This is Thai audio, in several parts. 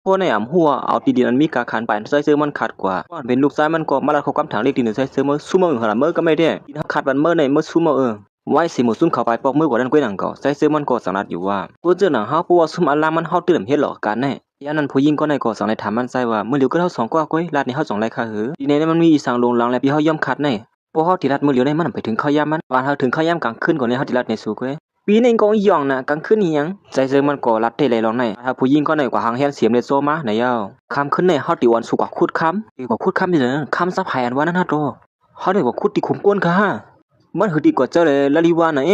พวกในอ่ำหัวเอาตีดินอันมีกาขันไปใส่เสื้อมันขาดกว่าเป็นลูกซ้ายมันก็มาลัดเขากำถางเล็กตีนใส่เสื้อมือซุ่มมือหาเมื่อก็ไม่ได้ขาดบันเมื่อในเมื่อซุ่มมือไว้สิหมูซุ่มเข้าไปปอกมือกว่านั้นก้อยหนังก็ใส่เสื้อมันก็สังนัดอยู่ว่ากูเจอหนังเฮาปัวซุ่มอัลลามันเฮาตื่นเฮ็ดหลอกกันแน่ยานั้นผู้หญิงก็ในก็สังในถามมันใส่ว่าเมื่อเหลียวก็เท่าสองกว่าก้อยลาดในเฮาสองไรค่ะหือทีนี้มันมีอีสังลงหลังแล้วพี่เฮาย่อมคัดแน่พวกเฮาที่รัดมือเหลียวในมันไปถึงข้าย่ำมันวานเฮาถึงข้าย่ำกลางคืนก่อนในเฮาที่รัดในสู่ก้อยปีนึงก็ย่องน่ะกลางคืนนี่ยังใจเจอมันก็รัดได้เลยลองในถ้าผู้หญิงก็ในกว่าหางเฮียนเสียมเลโซมาในยาวคำขึ้นในเฮาติวันสุกว่าคุดคำดีกว่าคุดคำนี่นะคำซับแผนว่านั่นฮะโตเฮาได้กว่าคุดติขุมก้นค่ะมันหือดีกว่าเจ้าเลยละลีวาน่ะ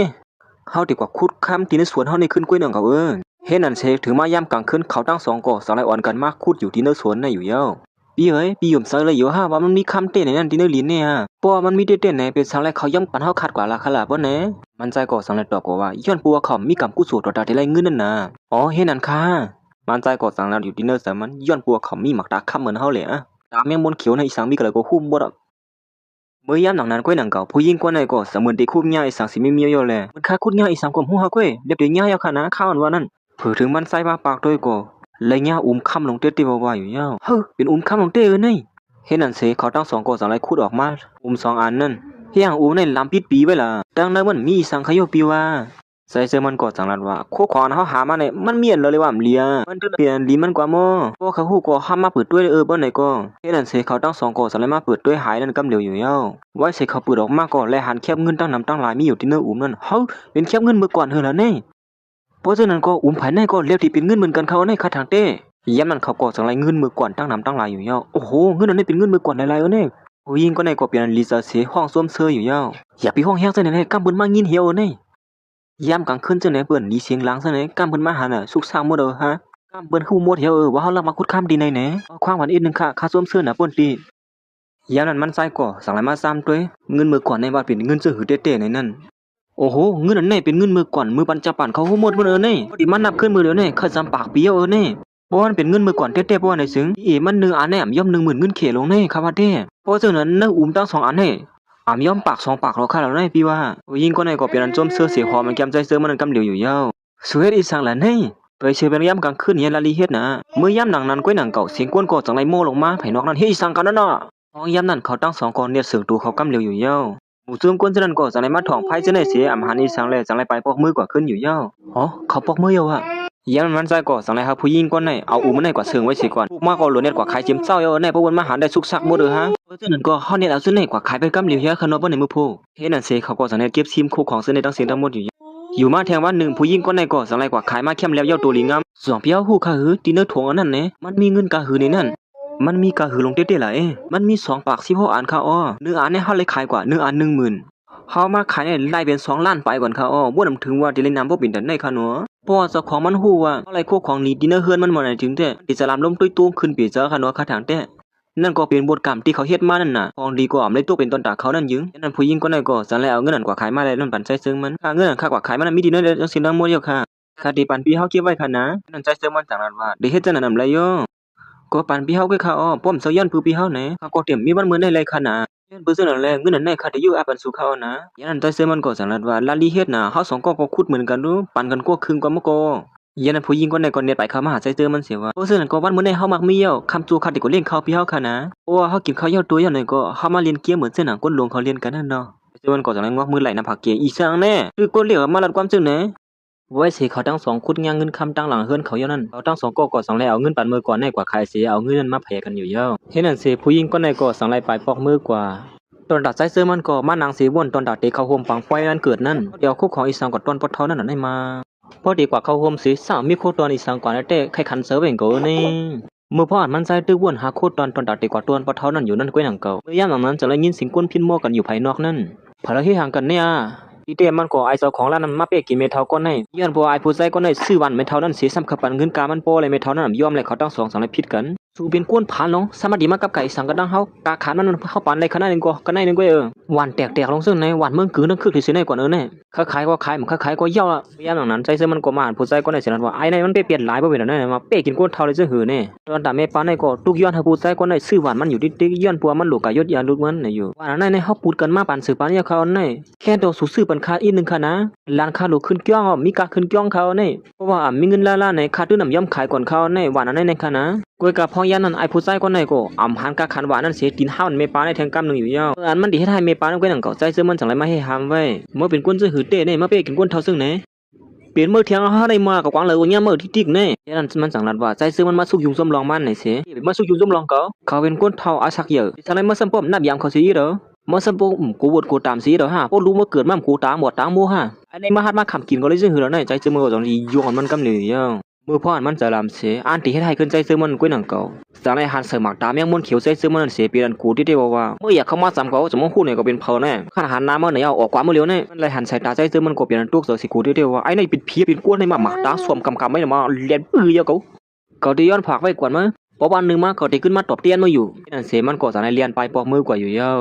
เฮาดีกว่าคุดคำที่ในสวนเฮาในขึ้นกล้วยหนังเขาเฮ็ดนั่นเชถึงมายามกลางคืนเขาตั้งสองก่อสองไรอ่อนกันมากคุดอยู่ที่ในสวนน่ะอยู่ยาวพี่เอ้ยพี่ยมเซอเลยอยู่ฮะว่ามันมีคำเต้นในนั้นที่ในลิ้นเนี่ยปัวมันมีเต้นไหนเป็นสังไรเขาย่อมปันเฮาขาดกว่าราคาละบ่แน่มันใจก่อสังไรตอบว่าย้อนปัวเขามีกำกุศลต่อตาที่ไรเงินนั่นน่ะอ๋อเฮ็ดนั่นค่ะมันใจก่อสังแล้วอยู่ที่เนอร์แต่มันย้อนปัวเขามีหมักตาค้ำเหมือนเฮาเลยอะตาแมงมนเขียวในอีสังมีก็เลยก็หุ้มบ่ดอกเมื่อยามหนังนั้นก้อยหนังเก่าผู้หญิงกว่าไหนก็เสมือนได้คุ้มยาอีสังสิมีเมียอยู่แลมันค่าคุ้มยาอีสังกว่าฮู้ฮะก้อยเรียบได้ยาเอาค่ะนะข้าวอันว่านั่นเผื่อถึงมันใส่มาปากด้วยก็เลยยาค่ำลงเต้ๆว่าอยู่ยาวเฮ้อเป็นค่ำลงเต้นี่เฮ็ดนั่นเสเขาตั้งสองก่อสังไรขุดออกมาสองอันนั่นเฮียงในลำปิดปีไว้ล่ะดังนั้นมันมีอีสังขยปีว่าใส่เสื้อมันก็จังนั้นว่าโคขอนเฮาหามาเนี่ยมันเมียนเลยว่ามันเลียมันเปลี่ยนลีมันกว่าหม้อพวกเขาฮู้ก็ห้ามมาเปิดด้วยบ่ไหนก็เฮ็ดนั่นเสเขาตั้งสองก็สังไรมาเปิดด้วยหายนั่นกำเหลียวอยู่ยาวไว้เสเขาเปิดออกมาก็แลหันแคบเงินตั้งนำตั้งหลายมีอยู่ที่เนื้อนั่นเฮาเป็นแคบเงินเมื่อก่อนเฮอล่ะนี่เพราะฉะนั้นก็ภายในก็เรียกที่เป็นเงินเหมือนกันเขาในคาทางเต้ยามนั้นเขาก็สังไรเงินมือก่อนตั้งนำตั้งหลายอยู่ยาวโอ้โหเงินอันนี้เป็นเงินมือก่อนหลายๆเนี่ยผู้หญิงก็ในก็เปลี่ยนลิซาเสห้องส้มเซยอยู่ยาวอย่าไปห้องแฮงซะเนี่ยกำเปิ้นมายินเหี่ยวนี่ยามกลางคืนจังได๋เปิ้นมีเสียงหลังซะเนี่ยกำเปิ้นมาหาน่ะสุกสร้างหมดฮะกำเปิ้นคือหมดเหี่ยวว่าเฮาลักมาคุดค้ำดีไหนความหวานอีกนึงค่ะค่าส้มเซยน่ะเปิ้นติยามนั้นมันใส่ก็สั่งหลายมา3ตัวเงินมือก่อนในว่าเป็นเงินซื้อหือเต้ๆในนั้นโอ้โหเงินอันนี้เป็นเงินมือก่อนมือปันจะปั่นเขาฮู้หมดเนี่พอดีมันนับขึ้นมือเดี๋ยวนี่เขาจำปากเปียวนี่เพราะมันเป็นเงินมือก่อนเต้ๆเพราะว่าในซึ้งมัน1อันแหนมย่อม10,000เงินเขลงนี่ครับว่าเด้เพราะฉะนั้นเนื้อตั้ง2อันนี่ย่อมปาก2ปากเราค่ะแล้วนี่พี่ว่ายิงก็ในก็เป็นอันจมเสื้อเสียหอมันแก้มใจเสื้อมันกำเหลียวอยู่ยาวสวยอีสังละนี่ไปเชื่อเป็นย่ำกลางคืนเนี่ยละลีเฮ็ดนะเมื่อย่ำหนังนั้นก้อยหนังเก่าเสียงก้นก็จังไรโม่ลงมาไผนอกนั้นเฮ้ยสังกันนั่นน่ะพอย่ำนั้นเขาตั้ง2คนเนี่ยเสือตูเขากำเหลียวอยู่ยาวหมูซึมก้นฉะนั้นก็จังไรมาถ่องไผจะได้เสียหันอีสังเลยจังไรไปปอกมือกว่าขึ้นอยู่ยาวอ๋อเขาปอกมืออยู่อะยามมันใจก็สังไรครับผู้หญิงก้นไหนเอามันไหนกว่าเสืองไว้สิก่อนพวกมาก็หลวนเนี่ยกว่าขายเจียมเศร้าอยู่ในพวกวันมาหาได้สุกซักหมดเลยฮะเพราะฉะนั้นก็เฮาเนี่ยเอาซื้อไหนกว่าขายไปกำเหลียวเยอะขนมบ่ในมือผู้เฮ็ดนั่นเสเขาก็สังไรเก็บซิมคู่ของซื้อในตั้งเสียงทั้งหมดอยู่มาแทงว่า1ผู้หญิงก้นไหนก็สังไรกว่าขายมาเข้มแล้วเย้าตัวลิงงาม2เปียวฮู้ค่ะหือดินเนอร์ถงอันนั้นแหน่มันมีเงินกะหือในนั้นมันมีกะหือลงเต้ๆล่ะมันมี2ปาก16อันค่ะอ้อ1อันเนี่ยเฮาเลยขายกว่า1อัน10,000เฮามาขายได้ไล่เป็น2ล้านไปก่อนค่ะอ้อบ่นำถึงว่าสิเล่นน้ำบ่เป็นดันได้ค่ะเนาะเพราะว่าเจ้าของมันฮู้ว่าอะไรโคของนี้ดินเนอร์เฮือนมันบ่ได้ถึงแต่สิจะลามล้มตุ้ยตู้ขึ้นปีเจอค่ะเนาะค่ะทางแต่นั่นก็เป็นบทกรรมที่เขาเฮ็ดมานั่นน่ะของดีกว่าเลยตกเป็นต้นตาเขานั่นยึงนั่นผู้หญิงก็ได้ก็สั่นแล้วเอาเงินนั่นกว่าขายมาได้นั่นปันใจซึ้งมันค่าเงินค่ากว่าขายมันมีดินเนอร์จังซี่ดังหมดอยู่ค่ะค่าที่ปันพี่เฮาเก็บไว้ค่ะนะนั่นใจซึ้งมันจังนั้นว่าได้เฮ็ดจังนั้นนำไรอยู่ก็ปันพี่เฮาก็ค่ะอ้อป้อมเซายันผู้พี่เฮาแหน่เขาก็เตรียมมีบ้านเมืองได้เลยค่ะนะเบิ่งซื่อนั่นแหละเงินนั่นได้ค่ะที่อยู่อาปันสู่เขานะอย่างนั้นใจซึ้งมันก็สั่นนั้นว่าลาลีเฮ็ดน่ะเฮา2ก็ขุดเหมือนกันดูปันกันกว่าครึ่งกว่าบ่ก็ยันผู้หญิงคนใดคนเน็ตไปเข้ามาหาใจเจอมันเสียว่าเพราะฉะนั้นก็วันมื้อนี้เฮามักมีเหี่ยวคำจูคัดที่ก็เลี้ยงข้าวพี่เฮาค่ะนะเพราะว่าเฮากินข้าวเหี่ยวตัวอย่างน้อยก็เฮามาเรียนเกียร์เหมือนเส้นหนังก้นหลวงเขาเรียนกันนั่นเนาะแต่มันก็จังได๋งอกมือไหลน้ำผักเกียอีสังแน่คือก้นเหลียวมาลัดความจึงแหน่ไว้สิเขาทั้ง2ขุดย่างเงินคำตั้งหลังเฮือนเขาอย่างนั้นเขาทั้ง2ก็สังไลเอาเงินปันมือก่อนให้กว่าขายเสียเอาเงินนั้นมาแผ่กันอยู่ยาวเฮ็ดนั่นสิผู้หญิงคนใดก็สังไลไปปอกมือกว่าตอนดัดใจเสื้อมันก็มานางสีบ่นตอนดัดเตเข้าห่มปังไฟนั้นเกิดนั่นเดี๋ยวคุกของอีสังก็ต้นปดเท่านั้นน่ะได้มาพอดีกว่าเขาโฮมสีสาวมีโคตรตอนอีสังก่อนแต่ใครคันเสือเป็นกูนี่เมื่อพ่ออ่านมันใจตื้อวนหาโคตรตอนดัดดีกว่าตอนปะเท่านั้นอยู่นั่นก้อยหนังเก่าเมื่อยามนั้นจะได้ยินเสียงก้นพินโมกันอยู่ภายนอกนั่นพอเราที่ห่างกันเนี่ยอีเตมันก็ไอเจ้าของร้านนั้นมาเปะกี่เมทัลก้อนให้ย้อนพอไอผู้ใจก้อนให้ซื้อวันเมทัลนั้นเสียซ้ำขับปันเงินกามันโปเลยเมทัลนั้นยอมเลยเขาตั้ง2เลยผิดกันสูเป็นก้นผ่านลงสามารถดีมากับไก่สังกันดังเฮากาขานมันเข้าปันในขนาดนึงก็กันในนึงก็วันแตกลงซึ่งในวันเมืองกือนั่นคือที่เสียในกว่าเนี่ย ค้าขายก็ขายมันค้าขายก็เย่าละยามหลังนั้นใจเสื้อมันก็มาผู้ใจก็ในเสียนั้นว่าไอ้ในมันไปเปลี่ยนหลายบ่เป็นนั่นมาเป้กินก้นเท่าเลยซื่อหือนี่ตอนตาแม่ป้าในก็ทุกย้อนให้ผู้ใจก็ในซื้อหวานมันอยู่ติ๊กย้อนปัวมันลูกกะยศยาลูกมันน่ะอยู่ว่านั้นในเฮาพูดกันมาปานสือปานยาเขาในแค่ตัวสู้ซื้อปันค่าอีกนึงค่ะนะร้านค้าลูกขึ้นเกี้ยงมีกาขึ้นเกี้ยงเขาในเพราะว่ามีเงินล่าๆในค่าตื้อน้ำย่ำขายก่อนเขาในว่านั้นในค่ะนะกวยกับพ่อยานั้นไอ้ผู้ใจก็ในก็หันกะขันหวานนั้นเสียกินห้าวแม่ป้าในแทงกำนึงอยู่ยาวอันมันดีให้ให้แม่ป้านั่นก็หนังเก่าใจซื้อมันจังไรมาให้หามไว้เมื่อเป็นก้นซื้อหือเต้ในมาเป้กินก้นเท่าซึ่งไหนเปลี่ยนเมื่อเที่ยงเขาได้มากับกวางเลยวันนี้เมื่อที่ติ๊กเนี่ยยันมันสั่งนัดว่าใจซื้อมันมาสุกยุงส้มลองมันไหนเสียมาสุกยุงส้มลองเขาเป็นก้นเท่าอาชักเยอะทำไมมาสัมปมนับยามเขาสีเหรอมาสัมปมกูบดกูตามสีเหรอฮะก็รู้ว่าเกิดมากูตามหมดตามโมฮะไอ้ในมาฮัดมาขำกินก็เลยซื้อหือแล้วเนี่ยใจซื้อมือตอนนี้ยงมันกำเหลี่ยมือพ่อมันจะลำเสียอันที่ให้ขึ้นใจซื้อมันกุ้ยหนังเก่าสั่งในหันเสมักตามยังมุนเขียวใจซื้อมันเสียปีนันกูที่ได้ว่าเมื่ออยากเข้ามาสามเขาจะมุ่งคู่เนี่ยก็เป็นเพลแน่ขนาดหันน้ำมันไหนเอาออกกว่าเมื่อเลี้ยวเนี่ยมันเลยหันสายตาใจซื้อมันก็เปลี่ยนตุกเสือสิกูที่ได้ว่าไอ้ในปิดเพี้ยปิดก้วนในมาหมักตาสวมกำไม่มาเลียนปื้อยาเขาที่ย้อนผักไว้กว่ามั้ยพอวันหนึ่งมาเขาที่ขึ้นมาตบเตี้ยนมาอยู่นั่นเสียมันก็สั่งในเลียนไปปอกมือกว่าอยู่ยาว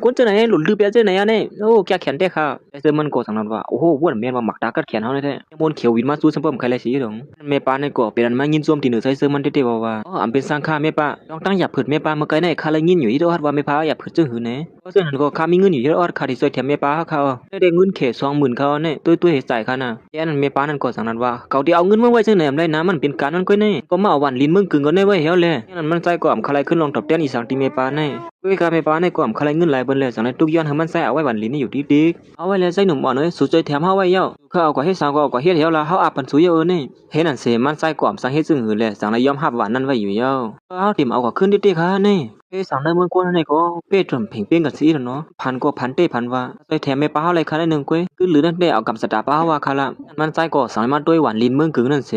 ก้นเจ้าไหนหลุดลือเปียเจ้าไหนอ่ะเนี่ยโอ้แกแขนได้ค่ะไอ้เสือมันก็สั่งนั้นว่าโอ้โหว้วนเมียนมาหมักตากัดแขนเขาเลยแท้มนเขียววินมาสู้สัมเพิ่มใครเลยสิหรอเมป้าในก็เป็นอันมายินซ่วมตีเหนือใส่เสือมันเท่ๆว่าอันเป็นสังฆาเมป้าต้องตั้งหยับเผิดเมป้าเมื่อไกลในคาเลยยินอยู่ที่ตัวฮัดว่าเมป้าหยับเผิดจึงหือเนี่ยเพราะเสือนั้นก็ข้ามีเงินอยู่ที่ตัวฮัดคาที่ซอยแถมเมป้าเขาได้เงินเขต20,000เขาเนี่ยตัวเหตุใส่ค่ะนะแค่นั้นเมป้านั่นก็สั่งนั้นว่าเขาที่เอาเงินมาไว้จังไหนได้นะมันเป็นการนั่นก็เนี่ยก็มาวันลิ้นมึงกึ่งก็ได้ไว้เหี้ยวเลยแค่นั้นมันใจก็คาเลยขึ้นลงตบเตี้ยนอีสังที่เมป้าเนี่ยด้วยการเมป้าในก็คาเลยเงินหลายเบิ่นเลยสั่งในทุกย้อนให้มันใส่เอาไว้วันลิ้นนี่อยู่ที่ดิกเอาไว้แล้วใจหนุ่มอ่อนเลยสุดใจแถมเฮาไว้เย้าเขาเอากว่าเฮ็ดสาวก็เอากว่าเฮ็ดเหี้ยวละเฮาอาบปันสุยนี่เฮ็ดนั่นเสมันใส่ก่อมสังเฮ็ดซึ่งหือเลยสั่งในยอมรับหวานนั่นไว้อยู่เย้าเฮาติ่มเอากว่าขึ้นดิค่ะนี่สั่งในเมืองกวนนี่ก็เป้จมเพ่งเป้งกันสิแล้วเนาะพันก็พันเต้พันว่าใจแถมไม่ป้าอะไรค่ะได้นึงก้วยคือหรือนั่นได้เอากับสตาป้าว่าค่ะละมันใส่ก็สั่งมาด้วยหวานลิ้นเมืองกึ่งนั่นเส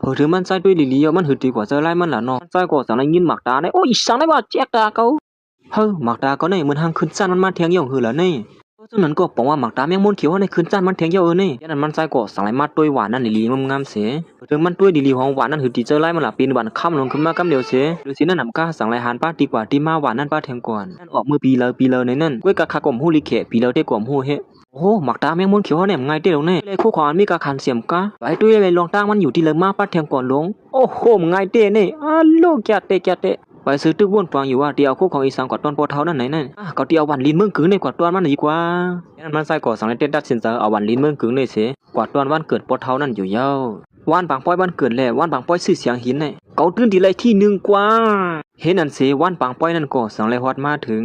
พอถึงมันใส่ด้วยลีๆมันหืดดีกว่าเจอไล่มันล่ะเนาะใส่ก็สั่งในยินหมักตาได้โอ้ยสั่งได้ว่าแจกตาเขาหมักตาก็ในเหมือนห้างขึ้นซ่านมันมาเทียงย่องหือแล้วนี่ฉะนั้นก็บอกว่าหมักตาแมงมุนเขียวในคืนจ้านมันเทียงเยอะนี่ยันนั้นมันใส่ก็สั่งไรมาด้วยหวานนั่นลีๆงามเสียถึงมันด้วยลีๆของหวานนั่นหือตีเจอไล่มันละปีนหวานค่ำลงขึ้นมากำเดียวเสียหรือสินั่นนำก้าสั่งไรหานป้าดีกว่าที่มาหวานนั่นป้าเทียงก่อนนั่นออกมือปีเลยในนั่นก้วยกะขากลมหูลิเขปีเลยได้กลมหูเฮโอ้หมักตาแมงมุนเขียวเนี่ยไงเตี้ยลงเนี่ยเลยคู่ขวานมีกะขันเสียมก้าไว้ด้วยเลยลองตั้งมันอยู่ที่เลยมาป้าเทียงก่อนลงโอ้โหไงเตี้ยนี่โลกแกเตะไปซื้อตึกวนฟังอยู่ว่าเดียวคู่ของอีสานกอดต้นปอเท้านั่นไหนนั่นก็เดียววันลิ้นเมืองกึ่งในกอดต้นมันดีกว่านั่นมันใส่ก่อสั่งในเต้นดัดสินเซอเอาวันลิ้นเมืองกึ่งในเสียกอดต้นวันเกิดปอเท้านั่นอยู่เย้าวันบางป้อยวันเกิดแหละวันบางป้อยซื้อเสียงหินเนี่ยเกาตื้นทีไรที่1 กว่าเห็นนั่นเสียวันบางป้อยนั่นก็สั่งเลยฮอดมาถึง